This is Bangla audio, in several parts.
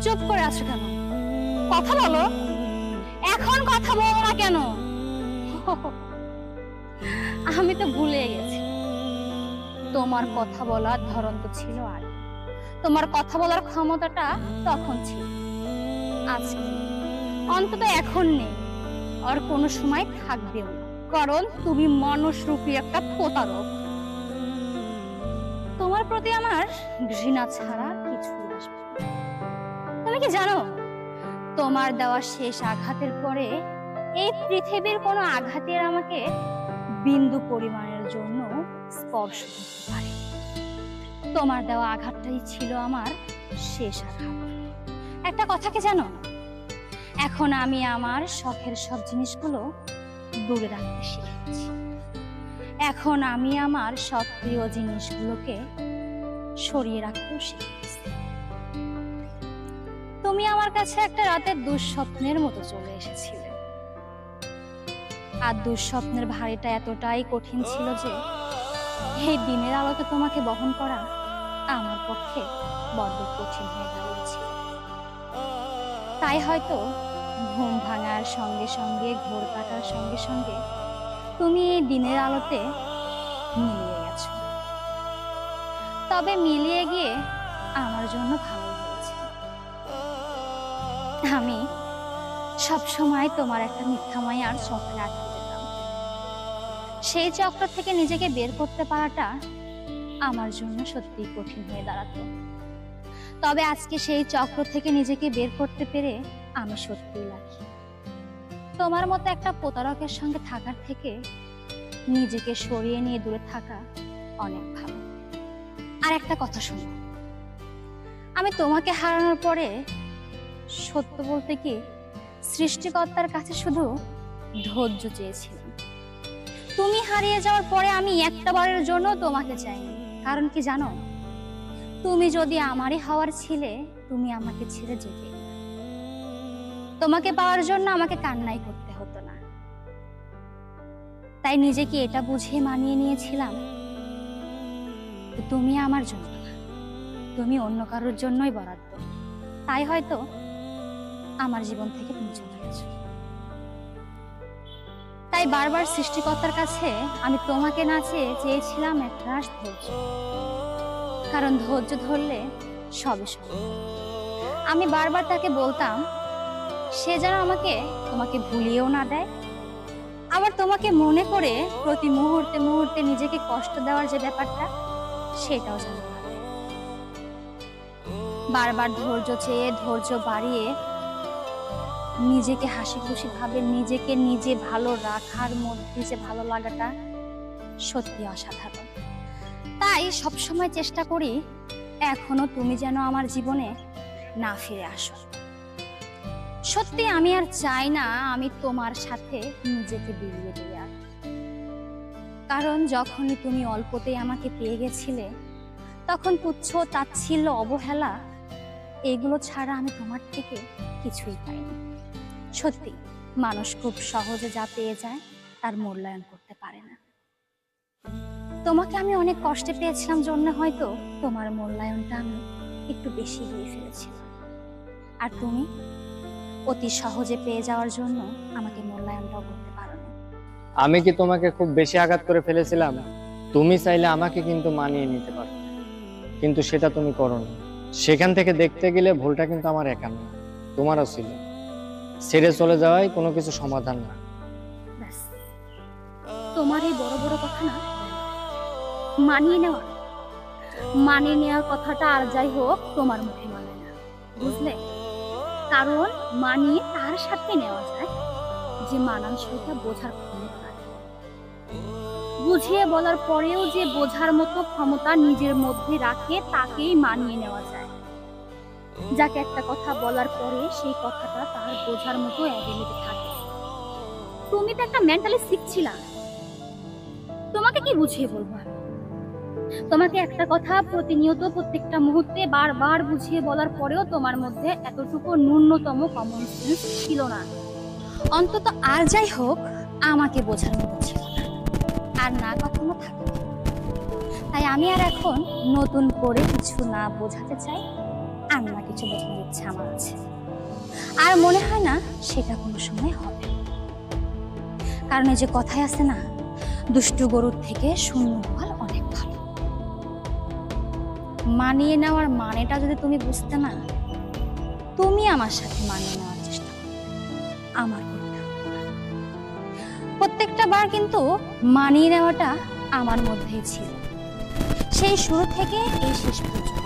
চুপ করে আছো কেন? কথা বলো, এখন কথা বলো না কেন? আমি তো ভুলে গেছি, তোমার কথা বলার ধরন তো ছিল আগে, তোমার কথা বলার ক্ষমতাটা তখন ছিল, আজকে অন্তত এখন নেই, আর কোনো সময় থাকবেও না, কারণ তুমি মানুষরূপী একটা প্রতারক। তোমার প্রতি আমার ঘৃণা ছাড়া কিছু আসবে না। তুমি কি জানো, তোমার দেওয়া শেষ আঘাতের পরে এই পৃথিবীর কোনো আঘাতের আমাকে বিন্দু পরিমাণের জন্য স্পর্শ করতে পারে। তোমার দেওয়া আঘাতটাই ছিল আমার শেষ আঘাত। একটা কথা কি জানো, এখন আমি আমার শখের সব জিনিসগুলো দূরে রাখতে শিখেছি। এখন আমি আমার সব প্রিয় জিনিসগুলোকে সরিয়ে রাখতেও শিখেছি। তুমি আমার কাছে একটা রাতের দুঃস্বপ্নের মতো চলে এসেছিলে, আর দুঃস্বপ্নের ভারীটা এতটাই কঠিন ছিল যে এই দিনের আলোতে তোমাকে বহন করা আমার পক্ষে বড্ড কঠিন হয়ে দাঁড়িয়েছিল। তাই হয়তো ঘুম ভাঙার সঙ্গে সঙ্গে, ঘোর কাটার সঙ্গে সঙ্গে তুমি এই দিনের আলোতে মিলিয়ে গেছো। তবে মিলিয়ে গিয়ে আমার জন্য ভালো হয়েছে। আমি সবসময় তোমার একটা মিথ্যা মায়ার চক্রে আটকে যেতাম। সেই চক্র থেকে নিজেকে বের করতে পারাটা আমার জন্য সত্যিই কঠিন হয়ে দাঁড়াতো। তবে আজকে সেই চক্র থেকে নিজেকে বের করতে পেরে আমি সত্যিই লাকি। তোমার মতো একটা প্রতারকের সঙ্গে থাকার থেকে নিজেকে সরিয়ে নিয়ে দূরে থাকা অনেক ভালো। আর একটা কথা শোনো, আমি তোমাকে হারানোর পরে সত্য বলতে কি সৃষ্টিকর্তার কাছে শুধু ধৈর্য চেয়েছিলাম। তুমি হারিয়ে যাওয়ার পরে আমি একটা বারের জন্য তোমাকে চাইনি। কারণ কি জানো, তুমি যদি আমারই হওয়ার ছিলে, তুমি আমাকে ছেড়ে যেতে। তোমাকে পাওয়ার জন্য আমাকে কান্নাই করতে হতো না। তাই নিজেকে এটা বুঝে মানিয়ে নিয়েছিলাম, তুমি আমার জন্য না, তুমি অন্য কারোর জন্যই বরাদ্দ। তাই হয়তো আমার জীবন থেকে তুমি চলে গেছো। তাই বারবার সৃষ্টিকর্তার কাছে আমি তোমাকে না চেয়েছিলাম একরাশ ধৈর্য, কারণ ধৈর্য ধরলে সবে সম্ভব। আমি বারবার তাকে বলতাম সে যেন তোমাকে ভুলিয়েও না দেয়, আবার তোমাকে মনে করে প্রতি মুহূর্তে মুহূর্তে নিজেকে কষ্ট দেওয়ার যে ব্যাপারটা, সেটাও যেন না দেয়। বারবার ধৈর্য চেয়ে ধৈর্য বাড়িয়ে নিজেকে হাসি খুশি ভাবে নিজেকে নিজে ভালো রাখার মধ্যে যে ভালো লাগাটা সত্যি অসাধারণ। তাই সবসময় চেষ্টা করি এখনো তুমি যেন আমার জীবনে না ফিরে আসো। সত্যি আমি আর চাই না আমি তোমার সাথে নিজেকে বিলিয়ে দিই আর। কারণ যখনই তুমি অল্পতেই আমাকে পেয়ে গেছিলে, তখন তুচ্ছ তাচ্ছিল্য অবহেলা এগুলো ছাড়া আমি তোমার থেকে কিছুই পাইনি। সত্যি মানুষ খুব সহজে যা পেয়ে যায় তার মূল্যায়ন করতে পারে না। তোমাকে আমি অনেক কষ্টে পেয়েছিলাম জন্য হয়তো তোমার মূল্যায়নটা আমি একটু বেশি দিয়ে ফেলেছিলাম, আর তুমি অতি সহজে পেয়ে যাওয়ার জন্য আমাকে মূল্যায়নটাও করতে পারো না। আমি কি তোমাকে খুব বেশি আঘাত করে ফেলেছিলাম? তুমি চাইলে আমাকে কিন্তু মানিয়ে নিতে পারো, কিন্তু সেটা তুমি করোনি। সেখান থেকে দেখতে গেলে ভুলটা কিন্তু আমার একা না, তোমারও ছিল। ছেড়ে চলে যাওয়াই কোনো কিছু সমাধান না। ব্যাস, তোমার এই বড় বড় কথা না, মানিয়ে নেওয়ার কথাটা আর যাই হোক তোমার মুখে মানে না, বুঝলে? কারণ মানিয়ে তার সাথে নেওয়া যায় যে মানানসইটা বোঝার ক্ষমতা রাখে। বুঝিয়ে বলার পরেও যে বোঝার মতো ক্ষমতা নিজের মধ্যে রাখে তাকেই মানিয়ে নেওয়া যায়। যাকে একটা কথা বলার পরে সেই কথাটা তার বোঝার মতো অ্যাবিলিটি থাকে। তুমি তো একটা মেন্টালি সিক ছিলা, তোমাকে কি বুঝিয়ে বলবো? তোমাকে একটা কথা প্রতিনিয়ত প্রত্যেকটা মুহূর্তে বারবার বুঝিয়ে বলার পরেও তোমার মধ্যে এতটুকু ন্যূনতম কমন সেন্স ছিল না। অন্তত আর যাই হোক আমাকে বোঝার মতো ছিল না, আর না কখনো থাকবে। তাই আমি আর এখন নতুন করে কিছু না বোঝাতে চাই, আর না কিছু বোঝানোর ইচ্ছে আমার আছে। আর মনে হয় না সেটা কোনো সময় হবে, কারণ এই যে কথায় আছে না, দুষ্টু গরুর থেকে শূন্য গোয়াল অনেক ভালো। মানিয়ে নেওয়ার মানেটা যদি তুমি বুঝতে না, তুমি আমার সাথে মানিয়ে নেওয়ার চেষ্টা করো, আমার করতে হবে না। প্রত্যেকটা বার কিন্তু মানিয়ে নেওয়াটা আমার মধ্যেই ছিল, সেই শুরু থেকে এই শেষ পর্যন্ত।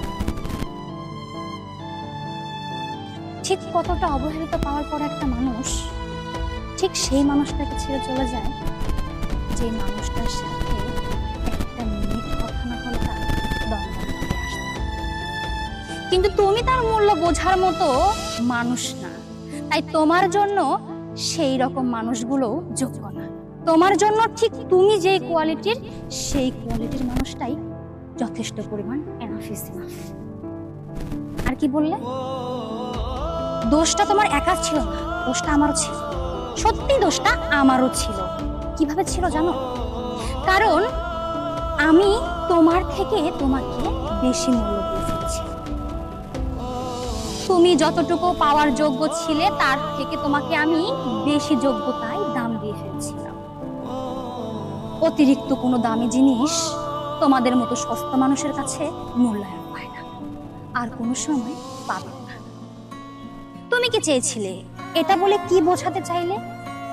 ঠিক কতটা অবহেলিত পাওয়ার পর একটা মানুষ ঠিক সেই মানুষটাকে ছেড়ে চলে যায়, যে মানুষটার সাথে একটা মিনিট কথা না হলে তার দম বন্ধ হয়ে আসতো। কিন্তু তুমি তার মূল্য বোঝার মতো মানুষ না, তাই তোমার জন্য সেই রকম মানুষগুলো যোগ্য না। তোমার জন্য ঠিক তুমি যে কোয়ালিটির, সেই কোয়ালিটির মানুষটাই যথেষ্ট পরিমাণ এনাফ ইজ এনাফ। আর কি বললে? দোষটা তোমার একা ছিল না, দোষটা আমারও ছিল। সত্যি দোষটা আমারও ছিল। কিভাবে ছিল জানো? কারণ আমি তোমার থেকে তোমাকে বেশি মূল্য দিয়ে ফেলেছি। তুমি যতটুকু পাওয়ার যোগ্য ছিলে তার থেকে তোমাকে আমি বেশি যোগ্যতায় দাম দিয়ে ফেলছিলাম। অতিরিক্ত কোনো দামি জিনিস তোমাদের মতো সস্তা মানুষের কাছে মূল্যায়ন পায় না, আর কোনো সময় পাবে না। তুমি কি চেয়েছিলে? এটা বলে কি বোঝাতে চাইলে?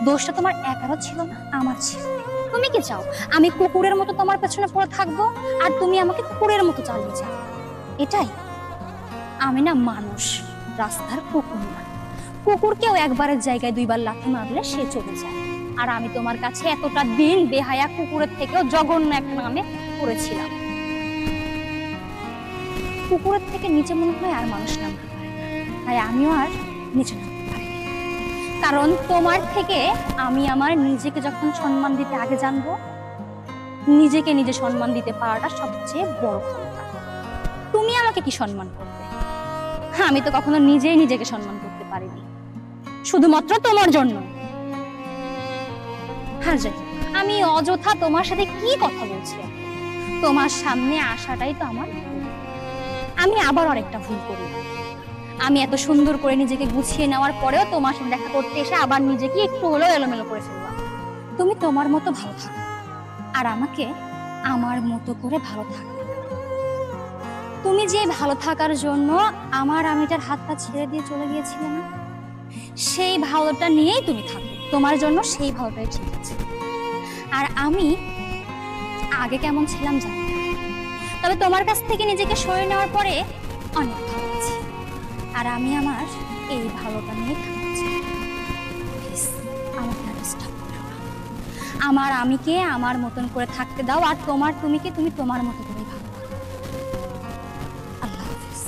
দোষটা তোমার একারও ছিল না, আমার ছিল। তুমি কি চাও আমি কুকুরের মতো তোমার পেছনে পড়ে থাকবো আর তুমি আমাকে কুকুরের মতো চালিয়ে যাও? এটাই? আমি না মানুষ, রাস্তার কুকুর না। কুকুরকেও একবারের জায়গায় দুইবার লাথি মারলে সে চলে যায়। আর আমি তোমার কাছে এতটা দিন বেহায়া কুকুরের থেকেও জঘন্য একটা নামে পড়েছিলাম। কুকুরের থেকে নিচে মনে হয় আর মানুষ নামতে পারে না, তাই আমিও আর নিচে নামতে পারি। কারণ তোমার থেকে আমি আমার নিজেকে যখন সম্মান দিতে আগে জানবো, নিজেকে নিজে সম্মান দিতে পারাটা সবচেয়ে বড় ক্ষমতা। তুমি আমাকে কি সম্মান করবে? আমি তো কখনো নিজেই নিজেকে সম্মান করতে পারিনি, শুধুমাত্র তোমার জন্য। হ্যাঁ, আমি অযথা তোমার সাথে কি কথা বলছি? তোমার সামনে আসাটাই তো আমার ভুল। আমি আবার আরেকটা ভুল করি। আমি এত সুন্দর করে নিজেকে গুছিয়ে নেওয়ার পরেও তোমার সাথে দেখা করতে এসে আবার নিজেকে একটু হলেও এলোমেলো করে ফেললাম। তুমি তোমার মতো ভালো থাকো, আর আমাকে আমার মতো করে ভালো থাকো। তুমি যে ভালো থাকার জন্য আমার আমিটার হাতটা ছেড়ে দিয়ে চলে গিয়েছিলে না, সেই ভালোটা নিয়েই তুমি থাকো। তোমার জন্য সেই ভালোটাই ঠিক আছে। আর আমি আগে কেমন ছিলাম জানি না, তবে তোমার কাছ থেকে নিজেকে সরিয়ে নেওয়ার পরে অনেক ভালো আছি। আর আমি আমার এই ভালোটা নিয়ে থাকছি। আমাকে ডিস্টার্ব করো না। আমার আমিকে আমার মতন করে থাকতে দাও, আর তোমার তুমিকে তুমি তোমার মতো করে ভালো। আল্লাহ হাফেজ।